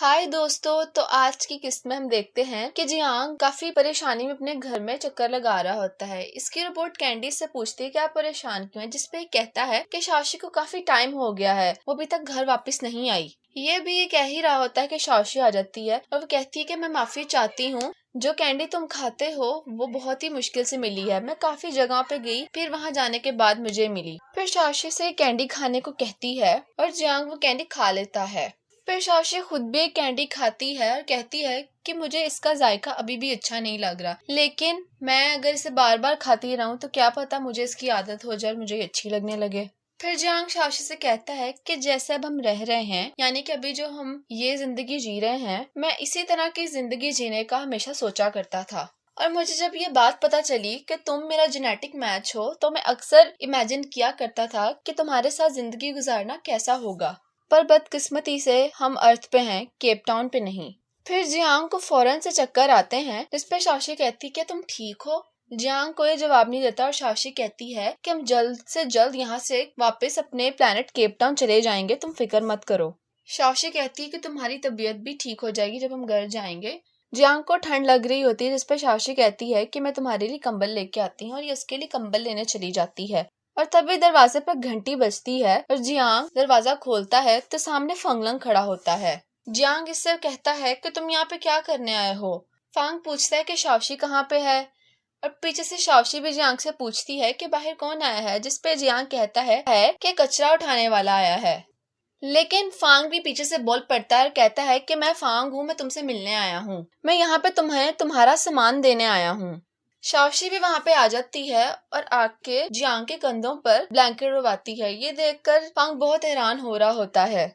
हाय दोस्तों। तो आज की किस्त में हम देखते हैं कि जियांग काफी परेशानी में अपने घर में चक्कर लगा रहा होता है। इसकी रिपोर्ट कैंडी से पूछती है कि आप परेशान क्यों हैं, जिसपे कहता है कि शाओशी को काफी टाइम हो गया है, वो अभी तक घर वापस नहीं आई। ये भी कह ही रहा होता है कि शाओशी आ जाती है और वो कहती है कि मैं माफी चाहती हूँ, जो कैंडी तुम खाते हो वो बहुत ही मुश्किल से मिली है। मैं काफी जगह पे गई, फिर वहाँ जाने के बाद मुझे मिली। फिर शाओशी से कैंडी खाने को कहती है और जियांग वो कैंडी खा लेता है। फिर शाओशी खुद भी एक कैंडी खाती है और कहती है कि मुझे इसका जायका अभी भी अच्छा नहीं लग रहा, लेकिन मैं अगर इसे बार बार खाती रहूं तो क्या पता मुझे इसकी आदत हो जाए और मुझे अच्छी लगने लगे। फिर जियांग शाओशी से कहता है कि जैसे अब हम रह रहे हैं, यानी कि अभी जो हम ये जिंदगी जी रहे हैं, मैं इसी तरह की जिंदगी जीने का हमेशा सोचा करता था। और मुझे जब ये बात पता चली कि तुम मेरा जेनेटिक मैच हो, तो मैं अक्सर इमेजिन किया करता था कि तुम्हारे साथ जिंदगी गुजारना कैसा होगा। पर बदकिस्मती से हम अर्थ पे हैं, केप टाउन पे नहीं। फिर जियांग को फौरन से चक्कर आते हैं, जिसपे शाओशी कहती कि तुम ठीक हो। जियांग को ये जवाब नहीं देता और शाओशी कहती है कि हम जल्द से जल्द यहाँ से वापस अपने प्लेनेट केप टाउन चले जाएंगे, तुम फिक्र मत करो। शाओशी कहती है कि तुम्हारी तबीयत भी ठीक हो जाएगी जब हम घर जाएंगे। जियांग को ठंड लग रही होती है, जिसपे शाओशी कहती है कि मैं तुम्हारे लिए कंबल लेके आती हूँ, और ये उसके लिए कंबल लेने चली जाती है। और तभी दरवाजे पर घंटी बजती है और जियांग दरवाजा खोलता है तो सामने फंगलंग खड़ा होता है। जियांग इससे कहता है कि तुम यहाँ पे क्या करने आए हो। फांग पूछता है कि शाओशी कहाँ पे है, और पीछे से शाओशी भी जियांग से पूछती है कि बाहर कौन आया है, जिसपे जियांग कहता है कि कचरा उठाने वाला आया है। लेकिन फांग भी पीछे से बोल पड़ता है और कहता है कि मैं फांग हूँ, मैं तुमसे मिलने आया हूँ, मैं यहाँ पे तुम्हें तुम्हारा सामान देने आया हूँ। शाओशी भी वहाँ पे आ जाती है और आके जियांग के कंधों पर ब्लैंकेट उड़वाती है। ये देखकर फांग बहुत हैरान हो रहा होता है।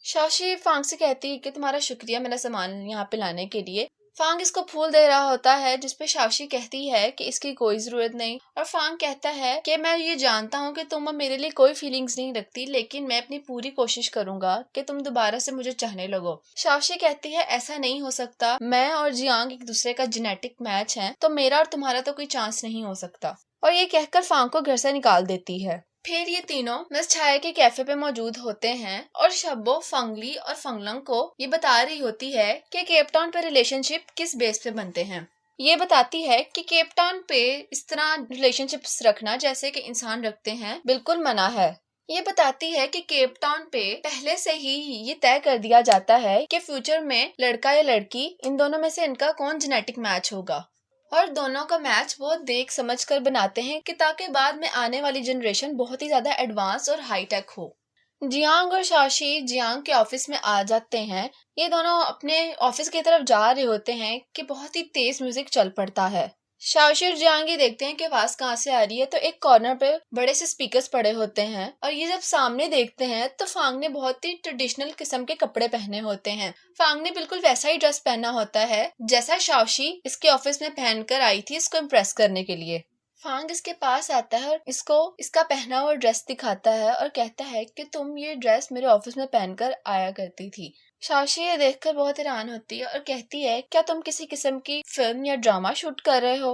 शाओशी फांग से कहती है कि तुम्हारा शुक्रिया मेरा सामान यहाँ पे लाने के लिए। फांग इसको फूल दे रहा होता है, जिसपे शाओशी कहती है कि इसकी कोई जरूरत नहीं, और फांग कहता है कि मैं ये जानता हूँ कि तुम अब मेरे लिए कोई फीलिंग्स नहीं रखती, लेकिन मैं अपनी पूरी कोशिश करूंगा कि तुम दोबारा से मुझे चाहने लगो। शाओशी कहती है ऐसा नहीं हो सकता, मैं और जियांग एक दूसरे का जेनेटिक मैच है, तो मेरा और तुम्हारा तो कोई चांस नहीं हो सकता। और ये कहकर फांग को घर से निकाल देती है। फिर ये तीनों मिस छाया के कैफे पे मौजूद होते हैं और शब्बो फंगली और फंगलंग को ये बता रही होती है कि केप टाउन पे रिलेशनशिप किस बेस पे बनते हैं। ये बताती है कि केप टाउन पे इस तरह रिलेशनशिप्स रखना जैसे कि इंसान रखते हैं बिल्कुल मना है। ये बताती है कि केप टाउन पे पहले से ही ये तय कर दिया जाता है कि फ्यूचर में लड़का या लड़की, इन दोनों में से इनका कौन जेनेटिक मैच होगा, और दोनों का मैच वो देख समझ कर बनाते हैं कि ताकि बाद में आने वाली जनरेशन बहुत ही ज्यादा एडवांस और हाईटेक हो। जियांग और शाओशी जियांग के ऑफिस में आ जाते हैं। ये दोनों अपने ऑफिस की तरफ जा रहे होते हैं कि बहुत ही तेज म्यूजिक चल पड़ता है। शाओशी और जियांग ये देखते हैं कि आवाज कहाँ से आ रही है, तो एक कॉर्नर पे बड़े से स्पीकर्स पड़े होते हैं, और ये जब सामने देखते हैं तो फांग ने बहुत ही ट्रेडिशनल किस्म के कपड़े पहने होते हैं। फांग ने बिल्कुल वैसा ही ड्रेस पहना होता है जैसा शाओशी इसके ऑफिस में पहनकर आई थी इसको इम्प्रेस करने के लिए। फांग इसके पास आता है और इसको इसका पहना हुआ ड्रेस दिखाता है और कहता है कि तुम ये ड्रेस मेरे ऑफिस में पहनकर आया करती थी। शाओशी ये देखकर बहुत हैरान होती है और कहती है क्या तुम किसी किस्म की फिल्म या ड्रामा शूट कर रहे हो।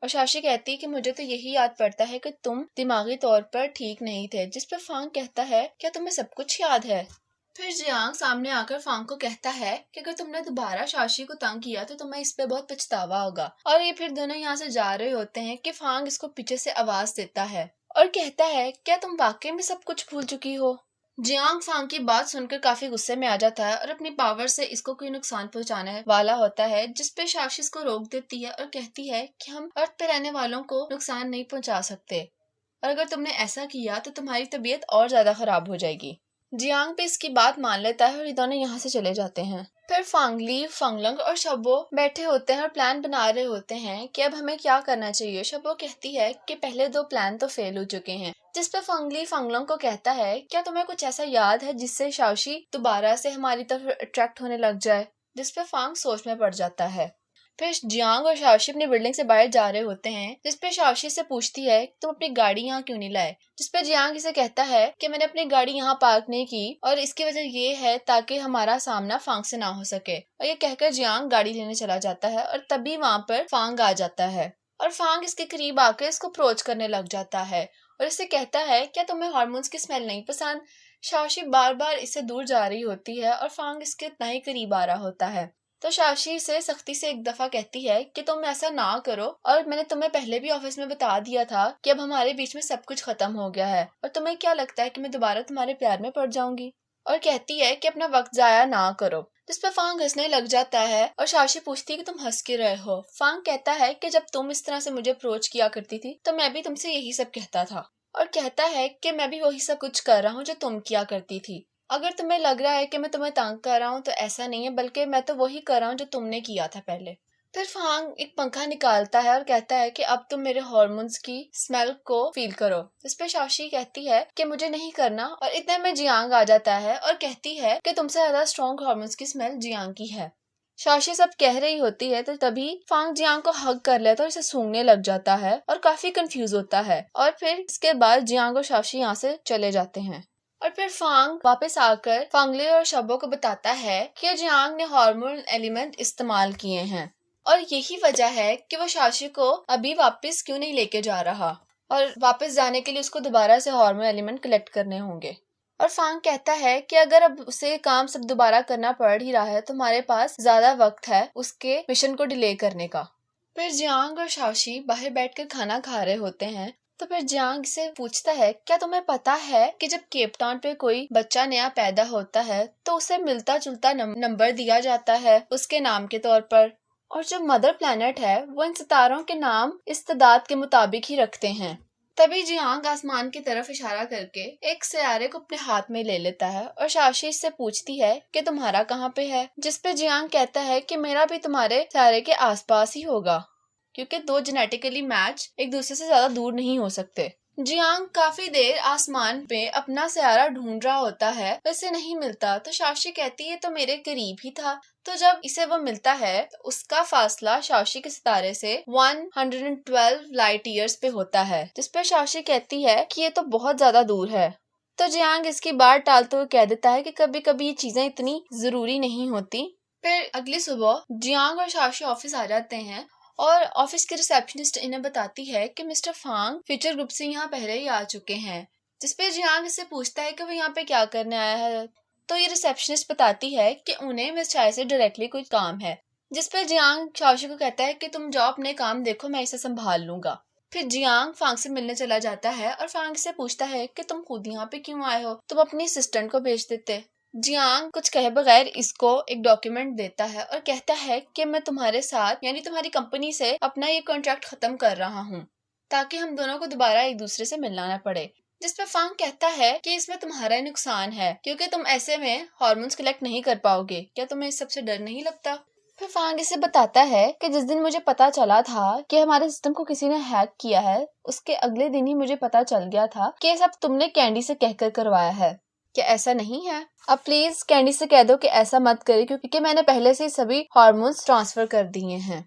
और शाओशी कहती है कि मुझे तो यही याद पड़ता है कि तुम दिमागी तौर पर ठीक नहीं थे, जिस पर फांग कहता है क्या तुम्हें सब कुछ याद है। फिर जियांग सामने आकर फांग को कहता है कि अगर तुमने दोबारा शाओशी को तंग किया तो तुम्हें इस पे बहुत पछतावा होगा। और ये फिर दोनों यहाँ से जा रहे होते हैं कि फांग इसको पीछे से आवाज देता है और कहता है क्या तुम वाकई में सब कुछ भूल चुकी हो। जियांग फांग की बात सुनकर काफी गुस्से में आ जाता है और अपनी पावर से इसको कोई नुकसान पहुंचाने वाला होता है, जिसपे शाओशी इसको रोक देती है और कहती है कि हम अर्थ पे रहने वालों को नुकसान नहीं पहुंचा सकते, और अगर तुमने ऐसा किया तो तुम्हारी तबीयत और ज्यादा खराब हो जाएगी। जियांग पे इसकी बात मान लेता है और ये दोनों यहाँ से चले जाते हैं। फिर फांगली, फंगलंग और शब्बो बैठे होते हैं और प्लान बना रहे होते हैं कि अब हमें क्या करना चाहिए। शब्बो कहती है कि पहले 2 प्लान तो फेल हो चुके हैं, जिस पे फंगली फंगलंग को कहता है क्या तुम्हें कुछ ऐसा याद है जिससे शाओशी दोबारा से हमारी तरफ अट्रैक्ट होने लग जाए, जिस पे फांग सोच में पड़ जाता है। फिर जियांग और शाओशी अपनी बिल्डिंग से बाहर जा रहे होते हैं, जिसपे शाओशी से पूछती है तुम अपनी गाड़ी यहाँ क्यों नहीं लाए, जिसपे जियांग इसे कहता है कि मैंने अपनी गाड़ी यहाँ पार्क नहीं की और इसकी वजह ये है ताकि हमारा सामना फांग से ना हो सके। और ये कहकर जियांग गाड़ी लेने चला जाता है और तभी वहाँ पर फांग आ जाता है और फांग इसके करीब आकर इसको अप्रोच करने लग जाता है और इससे कहता है क्या तुम्हें हार्मोन्स की स्मेल नहीं पसंद। शाशी बार बार इससे दूर जा रही होती है और फांग इसके इतना ही करीब आ रहा होता है। तो शाशी से सख्ती से एक दफा कहती है कि तुम ऐसा ना करो, और मैंने तुम्हें पहले भी ऑफिस में बता दिया था कि अब हमारे बीच में सब कुछ खत्म हो गया है, और तुम्हें क्या लगता है कि मैं दोबारा तुम्हारे प्यार में पड़ जाऊंगी। और कहती है कि अपना वक्त जाया ना करो, जिस पर फांग हंसने लग जाता है और शाशी पूछती है कि तुम हंस क्यों रहे हो। फांग कहता है कि जब तुम इस तरह से मुझे अप्रोच किया करती थी तो मैं भी तुमसे यही सब कहता था, और कहता है कि मैं भी वही सब कुछ कर रहा हूँ जो तुम किया करती थी। अगर तुम्हें लग रहा है कि मैं तुम्हें तंग कर रहा हूँ तो ऐसा नहीं है, बल्कि मैं तो वही कर रहा हूँ जो तुमने किया था पहले। फिर फांग एक पंखा निकालता है और कहता है कि अब तुम मेरे हार्मोन्स की स्मेल को फील करो। इस पे शाशी कहती है कि मुझे नहीं करना, और इतने में जियांग आ जाता है और कहती है कि तुमसे ज्यादा स्ट्रॉन्ग हार्मोन्स की स्मेल जियांग की है। शाशी सब कह रही होती है तो तभी फांग जियांग को हग कर लेता है और इसे सूंघने लग जाता है और काफी कंफ्यूज होता है। और फिर इसके बाद जियांग और शाशी यहाँ से चले जाते हैं। और फिर फांग वापस आकर फांगले और शबो को बताता है कि जियांग ने हार्मोन एलिमेंट इस्तेमाल किए हैं, और यही वजह है कि वो शाशी को अभी वापस क्यों नहीं लेके जा रहा, और वापस जाने के लिए उसको दोबारा से हार्मोन एलिमेंट कलेक्ट करने होंगे। और फांग कहता है कि अगर अब उसे काम सब दोबारा करना पड़ ही रहा है तो हमारे पास ज्यादा वक्त है उसके मिशन को डिले करने का। फिर जियांग और शाशी बाहर बैठकर खाना खा रहे होते हैं। तो फिर जियांग से पूछता है, क्या तुम्हें पता है कि जब केप टाउन पे कोई बच्चा नया पैदा होता है तो उसे मिलता जुलता नंबर दिया जाता है उसके नाम के तौर पर, और जो मदर प्लैनेट है वो इन सितारों के नाम इस तादाद के मुताबिक ही रखते हैं। तभी जियांग आसमान की तरफ इशारा करके एक सियारे को अपने हाथ में ले लेता है और शाशी से पूछती है कि तुम्हारा कहाँ पे है, जिसपे जियांग कहता है कि मेरा भी तुम्हारे सियारे के आसपास ही होगा, क्योंकि दो जेनेटिकली मैच एक दूसरे से ज्यादा दूर नहीं हो सकते। जियांग काफी देर आसमान पे अपना सियारा ढूंढ रहा होता है, वैसे नहीं मिलता। तो शाशी कहती है तो मेरे करीब ही था। तो जब इसे वो मिलता है तो उसका फासला शाशी के सितारे से 112 लाइट ईयर्स पे होता है, जिसपे शाशी कहती है कि ये तो बहुत ज्यादा दूर है। तो जियांग इसकी बात टालते हुए कह देता है कि कभी कभी ये चीजें इतनी जरूरी नहीं होती। फिर अगली सुबह जियांग और शाशी ऑफिस आ जाते हैं और ऑफिस के रिसेप्शनिस्ट इन्हें बताती है कि मिस्टर फांग फ्यूचर ग्रुप से यहाँ पहले ही आ चुके हैं, जिसपे जियांग इससे पूछता है कि वो यहाँ पे क्या करने आया है। तो ये रिसेप्शनिस्ट बताती है कि उन्हें मिस चाय से डायरेक्टली कुछ काम है, जिसपे जियांग शाशी को कहता है कि तुम जाओ अपने काम देखो, मैं इसे संभाल लूंगा। फिर जियांग फांग से मिलने चला जाता है और फांग से पूछता है कि तुम खुद यहाँ पे क्यों आए हो, तुम अपनी असिस्टेंट को भेज देते। जियांग कुछ कहे बगैर इसको एक डॉक्यूमेंट देता है और कहता है कि मैं तुम्हारे साथ यानी तुम्हारी कंपनी से अपना ये कॉन्ट्रैक्ट खत्म कर रहा हूँ ताकि हम दोनों को दोबारा एक दूसरे से मिलना न पड़े। जिसपे फांग कहता है कि इसमें तुम्हारा ही नुकसान है क्योंकि तुम ऐसे में हार्मोन्स कलेक्ट नहीं कर पाओगे, क्या तुम्हें इस सबसे डर नहीं लगता। फिर फांग इसे बताता है कि जिस दिन मुझे पता चला था कि हमारे सिस्टम को किसी ने हैक किया है, उसके अगले दिन ही मुझे पता चल गया था कि ये सब तुमने कैंडी से कहकर करवाया है। क्या ऐसा नहीं है? अब प्लीज कैंडी से कह दो कि ऐसा मत करे क्योंकि मैंने पहले से ही सभी हार्मोन्स ट्रांसफर कर दिए हैं।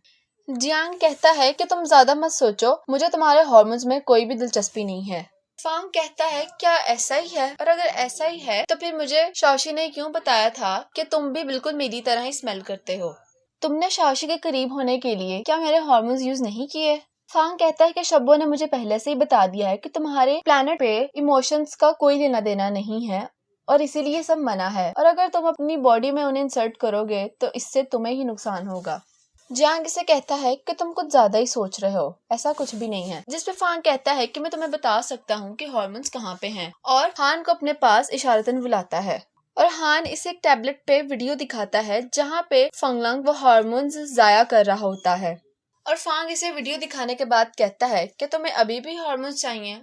जियांग कहता है कि तुम ज्यादा मत सोचो, मुझे तुम्हारे हार्मोन्स में कोई भी दिलचस्पी नहीं है। फांग कहता है क्या ऐसा ही है, और अगर ऐसा ही है तो फिर मुझे शाशी ने क्यों बताया था कि तुम भी बिल्कुल मेरी तरह ही स्मेल करते हो। तुमने शाशी के करीब होने के लिए क्या मेरे हार्मोन्स यूज नहीं किए। फांग कहता है कि शब्बो ने मुझे पहले से ही बता दिया है कि तुम्हारे प्लैनेट पे इमोशंस का कोई लेना देना नहीं है और इसीलिए सब मना है, और अगर तुम अपनी बॉडी में उन्हें इंसर्ट करोगे तो इससे तुम्हें ही नुकसान होगा। जियांग इसे कहता है कि तुम कुछ ज्यादा ही सोच रहे हो, ऐसा कुछ भी नहीं है। जिसपे फांग कहता है कि मैं तुम्हें बता सकता हूँ कि हार्मोन्स कहाँ पे हैं, और हान को अपने पास इशारतन बुलाता है और हान इसे एक टैबलेट पे वीडियो दिखाता है जहाँ पे फंगलंग वो हार्मोन्स जाया कर रहा होता है। और फांग इसे वीडियो दिखाने के बाद कहता है कि तुम्हें अभी भी हार्मोन्स चाहिए,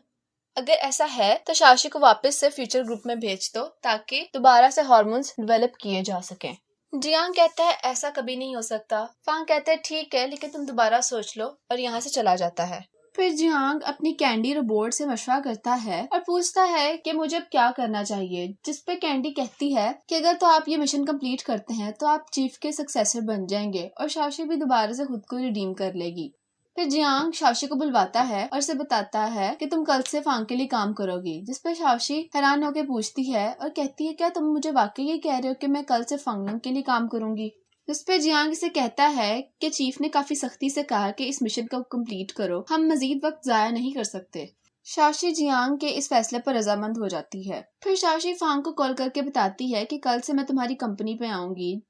अगर ऐसा है तो शाशी को वापस से फ्यूचर ग्रुप में भेज दो ताकि दोबारा से हार्मोन्स डेवलप किए जा सकें। जियांग कहता है ऐसा कभी नहीं हो सकता। फांग कहता है ठीक है, लेकिन तुम दोबारा सोच लो, और यहाँ से चला जाता है। फिर जियांग अपनी कैंडी रोबोट से मशवरा करता है और पूछता है कि मुझे अब क्या करना चाहिए, जिसपे कैंडी कहती है कि अगर तो आप ये मिशन कंप्लीट करते हैं तो आप चीफ के सक्सेसर बन जाएंगे और शाशी भी दोबारा से खुद को रिडीम कर लेगी। फिर जियांग शाशी को बुलवाता है और उसे बताता है कि तुम कल से फांग के लिए काम करोगी, जिसपे शाशी हैरान होकर पूछती है और कहती है क्या तुम मुझे वाकई ये कह रहे हो कि मैं कल से फांगलंग के लिए काम करूंगी। जिसपे जियांग इसे कहता है कि चीफ ने काफी सख्ती से कहा कि इस मिशन को कंप्लीट करो, हम मजीद वक्त जाया नहीं कर सकते। शाशी जियांग के इस फैसले पर रजामंद हो जाती है। फिर शाशी फांग को कॉल करके बताती है कि कल से मैं तुम्हारी कंपनी पे आऊंगी।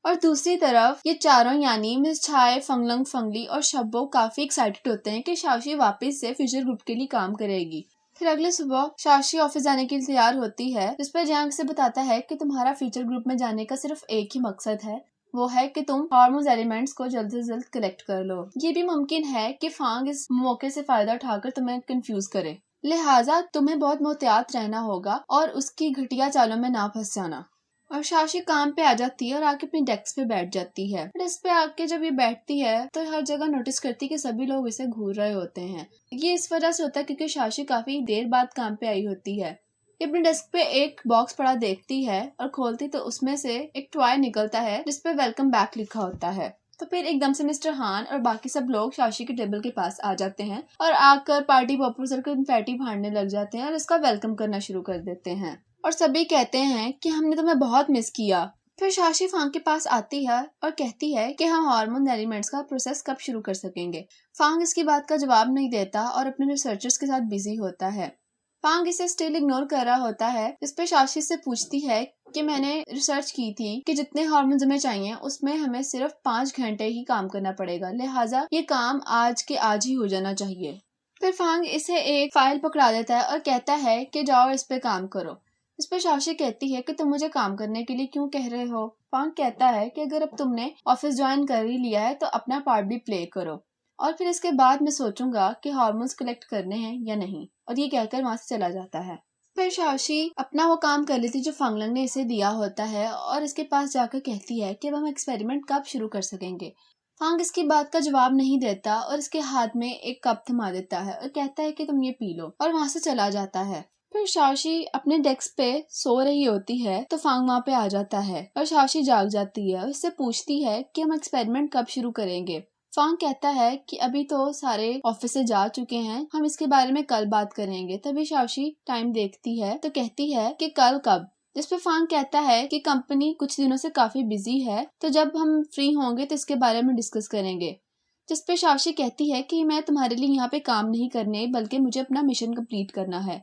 और दूसरी तरफ ये चारों यानी मिस छाए, फंगलंग, फंगली और शब्बो काफी एक्साइटेड होते हैं कि शाशी वापस से फ्यूचर ग्रुप के लिए काम करेगी। फिर अगले सुबह शाशी ऑफिस जाने के लिए तैयार होती है, जिस पर जियांग से बताता है कि तुम्हारा फ्यूचर ग्रुप में जाने का सिर्फ एक ही मकसद है, वो है कि तुम हार्मोन एलिमेंट्स को जल्द से जल्द कलेक्ट कर लो। ये भी मुमकिन है कि फांग इस मौके से फायदा उठाकर तुम्हें कंफ्यूज करे, लिहाजा तुम्हें बहुत मोहतियात रहना होगा और उसकी घटिया चालों में ना फंस जाना। और शाशी काम पे आ जाती है और आके अपनी डेस्क पे बैठ जाती है। डेस्क पे आके जब ये बैठती है तो हर जगह नोटिस करती है कि सभी लोग इसे घूर रहे होते हैं। ये इस वजह से होता है क्योंकि शाशी काफी देर बाद काम पे आई होती है। ये अपने डेस्क पे एक बॉक्स पड़ा देखती है और खोलती तो उसमें से एक टॉय निकलता है जिसपे वेलकम बैक लिखा होता है। तो फिर एकदम से मिस्टर हान और बाकी सब लोग शाशी के टेबल के पास आ जाते हैं और आकर पार्टी पॉपर को कन्फेटी फाड़ने लग जाते हैं और इसका वेलकम करना शुरू कर देते हैं। और सभी कहते हैं कि हमने तुम्हें बहुत मिस किया। फिर शाशी फांग के पास आती है और कहती है कि हम हार्मोन एलिमेंट्स का प्रोसेस कब शुरू कर सकेंगे। फांग इसकी बात का जवाब नहीं देता और अपने रिसर्चर्स के साथ बिजी होता है। फांग इसे स्टिल इग्नोर कर रहा होता है। इस पे शाशी से पूछती है कि मैंने रिसर्च की थी कि जितने हार्मोन्स हमें चाहिए उसमें हमें सिर्फ 5 घंटे ही काम करना पड़ेगा, लिहाजा ये काम आज के आज ही हो जाना चाहिए। फिर फांग इसे एक फाइल पकड़ा देता है और कहता है कि जाओ इस पे काम करो। इस पर शाशी कहती है कि तुम मुझे काम करने के लिए क्यों कह रहे हो। फांग कहता है कि अगर अब तुमने ऑफिस ज्वाइन कर ही लिया है तो अपना पार्ट भी प्ले करो और फिर इसके बाद मैं सोचूंगा कि हार्मोन्स कलेक्ट करने हैं या नहीं। और ये कहकर वहां से चला जाता है। फिर शाशी अपना वो काम कर लेती जो फंगलंग ने इसे दिया होता है और इसके पास जाकर कहती है कि अब हम एक्सपेरिमेंट कब शुरू कर सकेंगे। फांग इसकी बात का जवाब नहीं देता और इसके हाथ में एक कप थमा देता है और कहता है कि तुम ये पी लो और वहां से चला जाता है। फिर शाशी अपने डेस्क पे सो रही होती है तो फांग वहां पे आ जाता है और शाशी जाग जाती है और इससे पूछती है कि हम एक्सपेरिमेंट कब शुरू करेंगे। फांग कहता है कि अभी तो सारे ऑफिस से जा चुके हैं, हम इसके बारे में कल बात करेंगे। तभी शाशी टाइम देखती है तो कहती है कि कल कब। जिस पे फांग कहता है कि कंपनी कुछ दिनों से काफी बिजी है, तो जब हम फ्री होंगे तो इसके बारे में डिस्कस करेंगे। जिस पे शाशी कहती है कि मैं तुम्हारे लिए यहाँ पे काम नहीं करने बल्कि मुझे अपना मिशन कंप्लीट करना है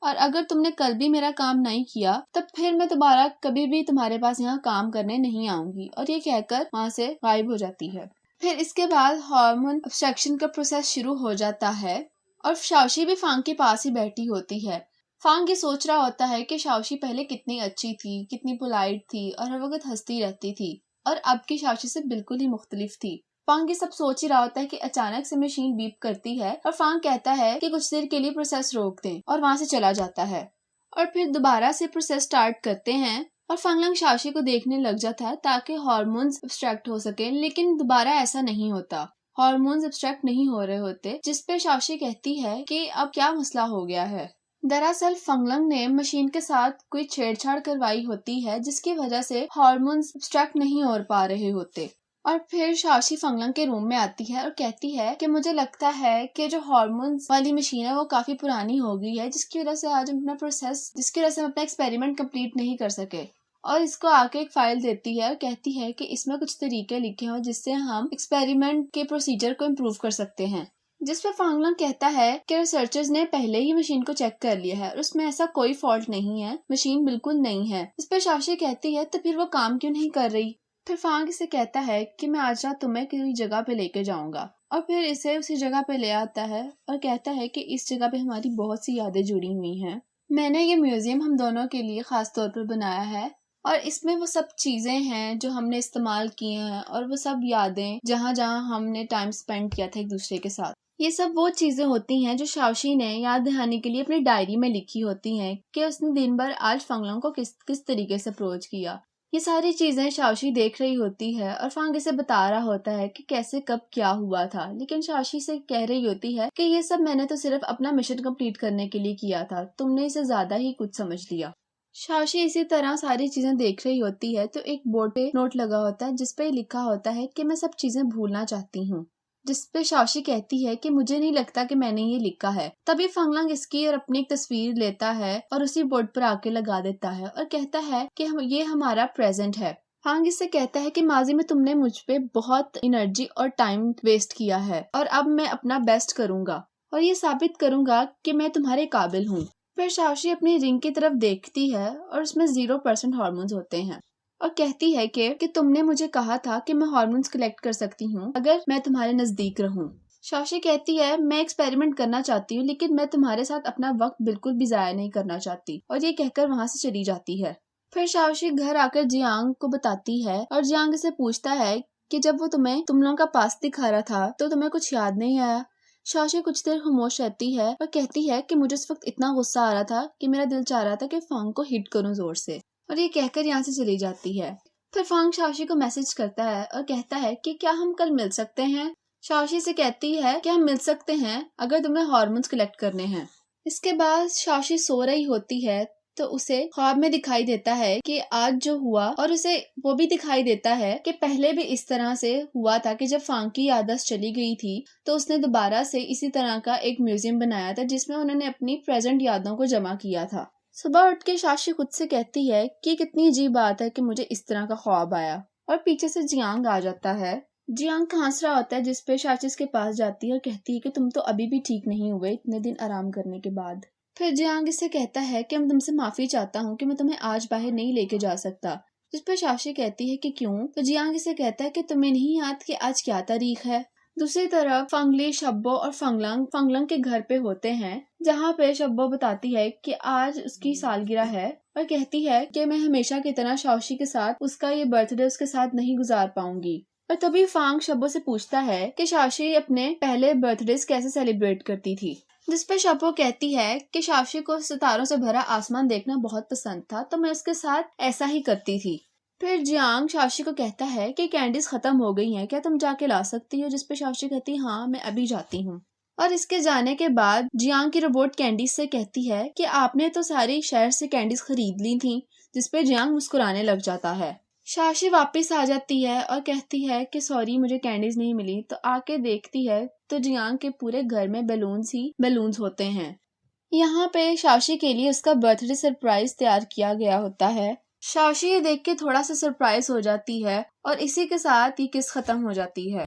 और अगर तुमने कल भी मेरा काम नहीं किया तब फिर मैं दोबारा कभी भी तुम्हारे पास यहाँ काम करने नहीं आऊंगी। और ये कहकर वहां से गायब हो जाती है। फिर इसके बाद हार्मोन एब्स्ट्रैक्शन का प्रोसेस शुरू हो जाता है और शाओशी भी फांग के पास ही बैठी होती है। फांग ये सोच रहा होता है कि शाओशी पहले कितनी अच्छी थी, कितनी पोलाइट थी और हर वक्त हंसती रहती थी और अब की शाओशी से बिल्कुल ही मुख्तलिफ थी। फांग ये सब सोच ही रहा होता है कि अचानक से मशीन बीप करती है और फांग कहता है कि कुछ देर के लिए प्रोसेस रोक दें और वहां से चला जाता है। और फिर दोबारा से प्रोसेस स्टार्ट करते हैं और फंगलंग शाशी को देखने लग जाता है ताकि हार्मोन्स एब्स्ट्रैक्ट हो सके, लेकिन दोबारा ऐसा नहीं होता। हार्मोन्स एब्स्ट्रैक्ट नहीं हो रहे होते, जिसपे शाशी कहती है कि अब क्या मसला हो गया है। दरअसल फंगलंग ने मशीन के साथ कोई छेड़छाड़ करवाई होती है जिसकी वजह से हार्मोन्स एब्स्ट्रैक्ट नहीं हो पा रहे होते। और फिर शाशी फंगलंग के रूम में आती है और कहती है कि मुझे लगता है कि जो हार्मोन्स वाली मशीन है वो काफी पुरानी हो गई है, जिसकी वजह से आज हम अपना एक्सपेरिमेंट कंप्लीट नहीं कर सके। और इसको आके एक फाइल देती है और कहती है कि इसमें कुछ तरीके लिखे हो जिससे हम एक्सपेरिमेंट के प्रोसीजर को इम्प्रूव कर सकते हैं। जिस पे फंगलंग कहता है कि रिसर्चर्स ने पहले ही मशीन को चेक कर लिया है और उसमें ऐसा कोई फॉल्ट नहीं है, मशीन बिल्कुल नहीं है। इस पे शाशी कहती है तो फिर वो काम क्यों नहीं कर रही। फिर फांग इसे कहता है कि मैं आज रात तुम्हें किसी जगह पे लेके जाऊंगा और फिर इसे उसी जगह पे ले आता है और कहता है कि इस जगह पे हमारी बहुत सी यादें जुड़ी हुई हैं। मैंने ये म्यूजियम हम दोनों के लिए खास तौर पर बनाया है और इसमें वो सब चीजें हैं जो हमने इस्तेमाल की हैं और वो सब यादें जहाँ जहाँ हमने टाइम स्पेंड किया था एक दूसरे के साथ। ये सब वो चीजें होती हैं जो शाओशी ने याद दिलाने के लिए अपनी डायरी में लिखी होती हैं कि उसने दिन भर आज फंगलंग को किस तरीके से अप्रोच किया। ये सारी चीजें शाओशी देख रही होती है और फांग इसे बता रहा होता है कि कैसे कब क्या हुआ था, लेकिन शाओशी से कह रही होती है कि ये सब मैंने तो सिर्फ अपना मिशन कंप्लीट करने के लिए किया था, तुमने इसे ज्यादा ही कुछ समझ लिया। शाओशी इसी तरह सारी चीजें देख रही होती है तो एक बोर्ड पे नोट लगा होता है जिसपे लिखा होता है कि मैं सब चीजें भूलना चाहती हूँ। जिसपे शाओशी कहती है कि मुझे नहीं लगता कि मैंने ये लिखा है। तभी फंगलंग इसकी और अपनी एक तस्वीर लेता है और उसी बोर्ड पर आके लगा देता है और कहता है कि ये हमारा प्रेजेंट है। फांग इससे कहता है कि माजी में तुमने मुझ पे बहुत एनर्जी और टाइम वेस्ट किया है और अब मैं अपना बेस्ट करूंगा। और ये साबित करूंगा कि मैं तुम्हारे काबिल हूँ। फिर शाओशी अपनी रिंग की तरफ देखती है और उसमें 0% हार्मोन्स होते हैं और कहती है कि तुमने मुझे कहा था कि मैं हार्मोन्स कलेक्ट कर सकती हूँ अगर मैं तुम्हारे नजदीक रहूँ। शाओशी कहती है मैं एक्सपेरिमेंट करना चाहती हूँ, लेकिन मैं तुम्हारे साथ अपना वक्त बिल्कुल भी जाया नहीं करना चाहती, और ये कहकर वहाँ से चली जाती है। फिर शाओशी घर आकर जियांग को बताती है और जियांग से पूछता है कि जब वो तुम लोगों का पास दिखा रहा था तो तुम्हें कुछ याद नहीं आया। शाओशी कुछ देर खामोश रहती है और कहती है कि मुझे उस वक्त इतना गुस्सा आ रहा था कि मेरा दिल चाह रहा था कि फांग को हिट करूं जोर से, और ये कहकर यहाँ से चली जाती है। फिर फांग शाओशी को मैसेज करता है और कहता है कि क्या हम कल मिल सकते हैं। शाओशी से कहती है कि हम मिल सकते हैं अगर तुम्हें हार्मोन्स कलेक्ट करने हैं। इसके बाद शाओशी सो रही होती है तो उसे ख्वाब में दिखाई देता है कि आज जो हुआ, और उसे वो भी दिखाई देता है कि पहले भी इस तरह से हुआ था कि जब फांग की याददाश्त चली गई थी तो उसने दोबारा से इसी तरह का एक म्यूजियम बनाया था जिसमें उन्होंने अपनी प्रेजेंट यादों को जमा किया था। सुबह उठ के शाओशी खुद से कहती है कि कितनी अजीब बात है कि मुझे इस तरह का ख्वाब आया, और पीछे से जियांग आ जाता है। जियांग हंस रहा होता है, जिसपे शाओशी इसके पास जाती है और कहती है कि तुम तो अभी भी ठीक नहीं हुए इतने दिन आराम करने के बाद। फिर जियांग इससे कहता है कि मैं तुमसे माफी चाहता हूँ कि मैं तुम्हें आज बाहर नहीं लेके जा सकता, जिस पर शाओशी कहती है कि क्यों। तो जियांग इसे कहता है कि तुम्हें नहीं याद कि आज क्या तारीख है। दूसरी तरफ फंगली, शब्बो और फंगलंग के घर पे होते हैं, जहाँ पे शब्बो बताती है कि आज उसकी सालगिरह है और कहती है कि मैं हमेशा की तरह शाओशी के साथ उसका ये बर्थडे उसके साथ नहीं गुजार पाऊंगी। और तभी फांग शब्बो से पूछता है कि शाओशी अपने पहले बर्थडे कैसे सेलिब्रेट करती थी, जिस पे शब्बो कहती है कि शाओशी को सितारों से भरा आसमान देखना बहुत पसंद था तो मैं उसके साथ ऐसा ही करती थी। फिर जियांग शाओशी को कहता है कि कैंडीज खत्म हो गई हैं, क्या तुम जाके ला सकती हो, जिस पे शाओशी कहती है हाँ मैं अभी जाती हूँ। और इसके जाने के बाद जियांग की रोबोट कैंडीज से कहती है कि आपने तो सारी शहर से कैंडीज खरीद ली थी, जिस पे जियांग मुस्कुराने लग जाता है। शाओशी वापस आ जाती है और कहती है कि सॉरी मुझे कैंडीज नहीं मिली, तो आके देखती है तो जियांग के पूरे घर में बैलून्स ही बैलून्स होते हैं। यहाँ पे शाओशी के लिए उसका बर्थडे सरप्राइज तैयार किया गया होता है। शाओशी ये देख के थोड़ा सा सरप्राइज हो जाती है और इसी के साथ ये किस खत्म हो जाती है।